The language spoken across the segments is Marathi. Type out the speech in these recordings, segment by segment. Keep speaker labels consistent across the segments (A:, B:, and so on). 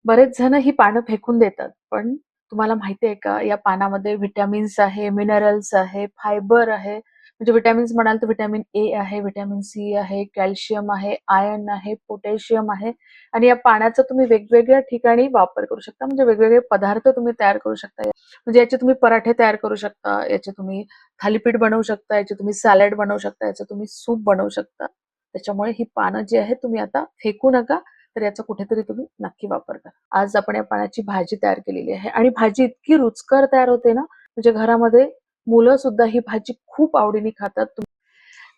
A: बरेच जण ही पानं फेकून देतात. पण तुम्हाला माहिती आहे का, या पानामध्ये व्हिटॅमिन्स आहे, मिनरल्स आहे, फायबर आहे. म्हणजे व्हिटॅमिन्स म्हणाल तर व्हिटॅमिन ए आहे, व्हिटॅमिन सी आहे, कॅल्शियम आहे, आयर्न आहे, पोटॅशियम आहे आणि या पाण्याचा तुम्ही वेगवेगळ्या ठिकाणी वापर करू शकता. म्हणजे वेगवेगळे पदार्थ तुम्ही तयार करू शकता. म्हणजे याचे तुम्ही पराठे तयार करू शकता, याचे तुम्ही थालीपीठ बनवू शकता, याचे तुम्ही सॅलड बनवू शकता, याचं तुम्ही सूप बनवू शकता. त्याच्यामुळे ही पानं जी आहेत तुम्ही आता फेकू नका. तर याचा कुठेतरी तुम्ही नक्की वापर करा. आज आपण या पानाची भाजी तयार केलेली आहे आणि भाजी इतकी रुचकर तयार होते ना, म्हणजे घरामध्ये मुलं सुद्धा ही भाजी खूप आवडीने खातात.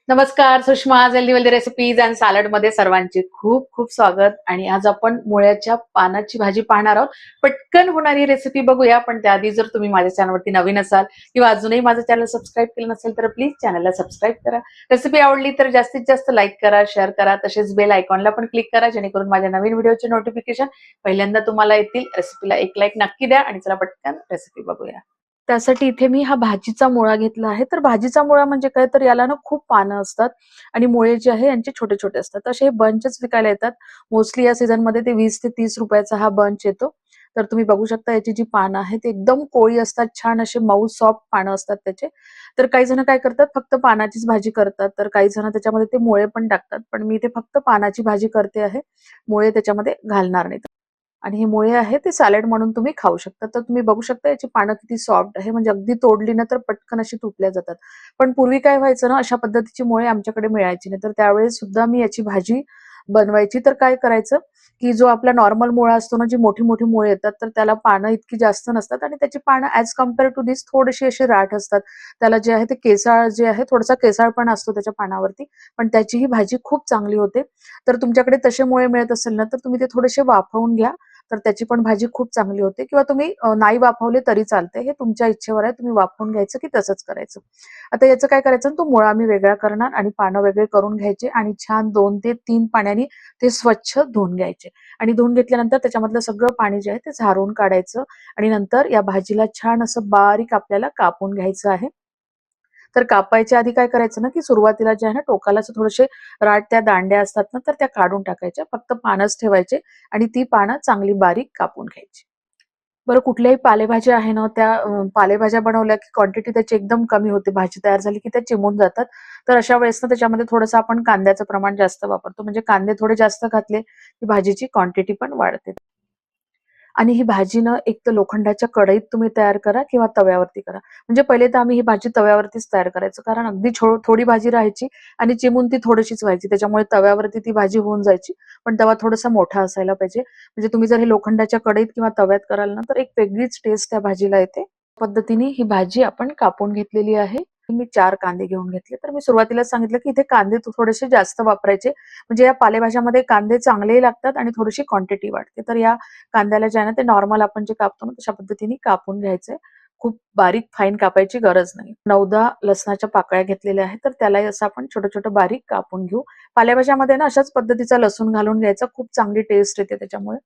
A: नमस्कार, Sushma healthy wealthy recipes and salad मध्ये सर्वांचे खूप खूप स्वागत. आणि आज आपण मुळ्याच्या पानाची भाजी पाहणार आहोत. पटकन होणारी रेसिपी बघूया, पण त्याआधी जर तुम्ही माझ्या चॅनलवरती नवीन असाल किंवा अजूनही माझं चॅनल सबस्क्राईब केलं नसेल तर प्लीज चॅनलला सबस्क्राईब करा. रेसिपी आवडली तर जास्तीत जास्त लाईक करा, शेअर करा, तसेच बेल आयकॉनला पण क्लिक करा, जेणेकरून माझ्या नवीन व्हिडिओचे नोटिफिकेशन पहिल्यांदा तुम्हाला येतील. रेसिपीला एक लाईक नक्की द्या आणि चला पटकन रेसिपी बघूया. त्यासाठी इथे मी हा भाजीचा मुळा घेतला आहे. तर भाजीचा मुळा म्हणजे काय, तर याला ना खूप पानं असतात आणि मुळे जे आहे यांचे छोटे छोटे असतात. असे हे बंचच विकायला येतात. मोस्टली या सीझन मध्ये ते 20 ते 30 रुपयाचा हा बंच येतो. तर तुम्ही बघू शकता याची जी पानं आहेत ते एकदम कोळी असतात, छान असे मऊ सॉफ्ट पानं असतात त्याचे. तर काही जण काय करतात, फक्त पानाचीच भाजी करतात, तर काही जण त्याच्यामध्ये ते मुळे पण टाकतात. पण मी इथे फक्त पानाची भाजी करते आहे, मुळे त्याच्यामध्ये घालणार नाही. आणि हे मुळे आहे ते सॅलड म्हणून तुम्ही खाऊ शकता. तर तुम्ही बघू शकता याची पानं किती सॉफ्ट आहे, म्हणजे अगदी तोडली ना तर पटकन अशी तुटल्या जातात. पण पूर्वी काय व्हायचं ना, अशा पद्धतीची मुळे आमच्याकडे मिळायची नाही. तर त्यावेळेस सुद्धा मी याची भाजी बनवायची. तर काय करायचं, की जो आपला नॉर्मल मुळा असतो ना, जी मोठी मोठी मुळे येतात, तर त्याला पानं इतकी जास्त नसतात आणि त्याची पानं ॲज कम्पेअर टू दिस थोडीशी अशी राठ असतात. त्याला जे आहे ते केसाळ जे आहे, थोडासा केसाळ पण असतो त्याच्या पानावरती, पण त्याची ही भाजी खूप चांगली होते. तर तुमच्याकडे तसे मुळे मिळत असेल ना, तर तुम्ही ते थोडेसे वाफवून घ्या. तर त्याची पण भाजी खूप चांगली होते. किंवा तुम्ही नाही वाफवले तरी चालते. हे तुमच्या इच्छेवर आहे. तुम्ही वाफवून घ्यायचं की तसंच करायचं. आता याचं काय करायचं, तो मुळा मी वेगळा करणार आणि पानं वेगळे करून घ्यायचे आणि छान 2 ते 3 पाण्याने ते स्वच्छ धुवून घ्यायचे. आणि धुवून घेतल्यानंतर त्याच्यामधलं सगळं पाणी जे आहे ते झारून काढायचं आणि नंतर या भाजीला छान असं बारीक आपल्याला कापून घ्यायचं आहे. तर कापायच्या आधी काय करायचं ना, की सुरुवातीला जे आहे ना, टोकाला थोडेसे राठ त्या दांड्या असतात ना, तर त्या काढून टाकायच्या. फक्त पानच ठेवायचे आणि ती पानं चांगली बारीक कापून घ्यायची. बरं, कुठल्याही पालेभाज्या आहे ना, त्या पालेभाज्या बनवल्या की क्वांटिटी त्याची एकदम कमी होते. भाजी तयार झाली की त्या चिमून जातात. तर अशा वेळेस ना त्याच्यामध्ये थोडंसं आपण कांद्याचं प्रमाण जास्त वापरतो. म्हणजे कांदे थोडे जास्त घातले की भाजीची क्वांटिटी पण वाढते. आणि ही भाजी ना एक तर लोखंडाच्या कढईत तुम्ही तयार करा किंवा तव्यावरती करा. म्हणजे पहिले तर आम्ही ही भाजी तव्यावरतीच तयार करायचो. कारण अगदी थोडी भाजी राहायची आणि चिमून ती थोडीशीच व्हायची. त्याच्यामुळे तव्यावरती ती भाजी होऊन जायची. पण तवा थोडासा मोठा असायला पाहिजे. म्हणजे तुम्ही जर हे लोखंडाच्या कढईत किंवा तव्यात कराल ना, तर एक वेगळीच टेस्ट त्या भाजीला येते. पद्धतीने ही भाजी आपण कापून घेतलेली आहे. मी 4 कांदे घेऊन घेतले. तर मी सुरुवातीला सांगितलं की इथे कांदे थोडेसे जास्त वापरायचे. म्हणजे या पालेभाज्यामध्ये कांदे चांगलेही लागतात आणि थोडीशी क्वांटिटी वाढते. तर या कांद्याला जे आहे ना, ते नॉर्मल आपण जे कापतो ना, तशा पद्धतीने कापून घ्यायचंय. खूप बारीक फाईन कापायची गरज नाही. 9-10 लसणाच्या पाकळ्या घेतलेल्या आहेत, तर त्यालाही असं आपण छोटं-छोटं बारीक कापून घेऊ. पालेभाज्यामध्ये ना अशाच पद्धतीचा लसूण घालून घ्यायचा. खूप चांगली टेस्ट येते त्याच्यामुळे.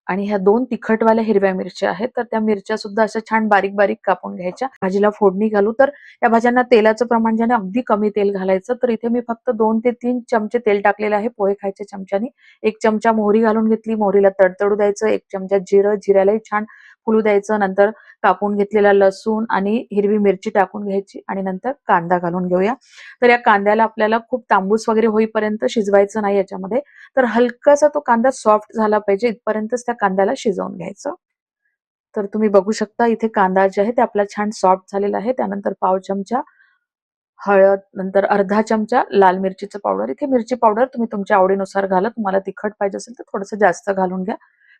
A: आणि ह्या 2 तिखटवाल्या हिरव्या मिरच्या आहेत, तर त्या मिरच्या सुद्धा अशा छान बारीक-बारीक कापून घ्यायच्या. भाजीला फोडणी घालू, तर या भाज्यांना तेलाचं प्रमाण जे आहे ना, अगदी कमी तेल घालायचं. तर इथे मी फक्त 2 ते 3 चमचे तेल टाकलेलं आहे पोहे खायच्या चमच्यानी. 1 चमचा मोहरी घालून घेतली, मोहरीला तडतडू द्यायचं. 1 चमचा जिरं, जिऱ्यालाही छान फुलू द्यायचं. नंतर कापून घेतलेला लसूण आणि हिरवी मिरची टाकून घ्यायची आणि नंतर कांदा घालून घेऊया. तर या कांद्याला आपल्याला खूप तांबूस वगैरे होईपर्यंत शिजवायचं नाही याच्यामध्ये. तर हलकासा तो कांदा सॉफ्ट झाला पाहिजे इथपर्यंतच त्या कांद्याला शिजवून घ्यायचं. तर तुम्ही बघू शकता इथे कांदा जे आहे ते आपला छान सॉफ्ट झालेला आहे. त्यानंतर पाव चमचा हळद, नंतर अर्धा चमचा लाल मिरचीचं पावडर. इथे मिरची पावडर तुम्ही तुमच्या आवडीनुसार घाला. तुम्हाला तिखट पाहिजे असेल तर थोडंसं जास्त घालून घ्या.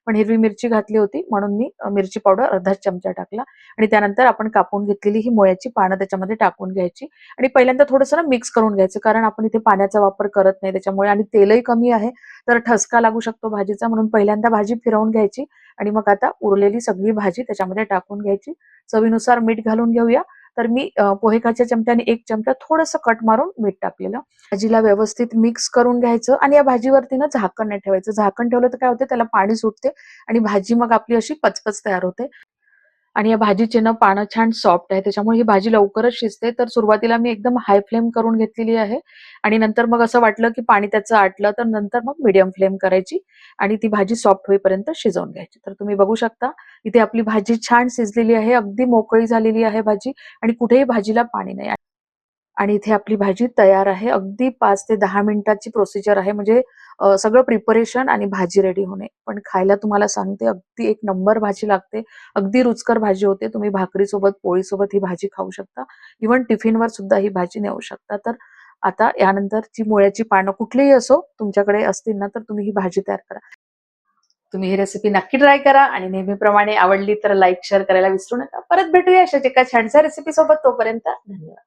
A: पण हिरवी मिरची घातली होती म्हणून मी मिरची पावडर अर्धा चमचा टाकला. आणि त्यानंतर आपण कापून घेतलेली ही मुळ्याची पानं त्याच्यामध्ये टाकून घ्यायची आणि पहिल्यांदा थोडंसं ना मिक्स करून घ्यायचं. कारण आपण इथे पाण्याचा वापर करत नाही त्याच्यामुळे आणि तेलही कमी आहे, तर ठसका लागू शकतो भाजीचा. म्हणून पहिल्यांदा भाजी फिरवून घ्यायची आणि मग आता उरलेली सगळी भाजी त्याच्यामध्ये टाकून घ्यायची. चवीनुसार मीठ घालून घेऊया. तर मी पोहेकाच्या चमच्याने 1 चमचा थोडंसं कट मारून मीठ टाकलेलं. भाजीला व्यवस्थित मिक्स करून घ्यायचं आणि या भाजीवरती ना झाकण नाही ठेवायचं. झाकण ठेवलं तर काय होते, त्याला पाणी सुटते आणि भाजी मग आपली अशी पचपच तयार होते. आणि या भाजीचे ना पानं छान सॉफ्ट आहे, त्याच्यामुळे ही भाजी लवकरच शिजते. तर सुरुवातीला मी एकदम हाय फ्लेम करून घेतलेली आहे आणि नंतर मग असं वाटलं, की पाणी त्याचं आटलं, तर नंतर मग मीडियम फ्लेम करायची आणि ती भाजी सॉफ्ट होईपर्यंत शिजवून घ्यायची. तर तुम्ही बघू शकता, इथे आपली भाजी छान शिजलेली आहे, अगदी मोकळी झालेली आहे भाजी आणि कुठेही भाजीला पाणी नाही. आणि इथे आपली भाजी तयार आहे. अगदी 5 ते 10 मिनिटाची प्रोसिजर आहे. म्हणजे सगळं प्रिपरेशन आणि भाजी रेडी होणे. पण खायला तुम्हाला सांगते अगदी एक नंबर भाजी लागते. अगदी रुचकर भाजी होते. तुम्ही भाकरीसोबत, पोळीसोबत ही भाजी खाऊ शकता. इव्हन टिफिनवर सुद्धा ही भाजी नेऊ शकता. तर आता यानंतरची मुळ्याची पानं कुठलीही असो तुमच्याकडे असतील ना, तर तुम्ही ही भाजी तयार करा. तुम्ही ही रेसिपी नक्की ट्राय करा आणि नेहमीप्रमाणे आवडली तर लाईक, शेअर करायला विसरू नका. परत भेटूया अशाच एका छानशा रेसिपी सोबत. तोपर्यंत धन्यवाद.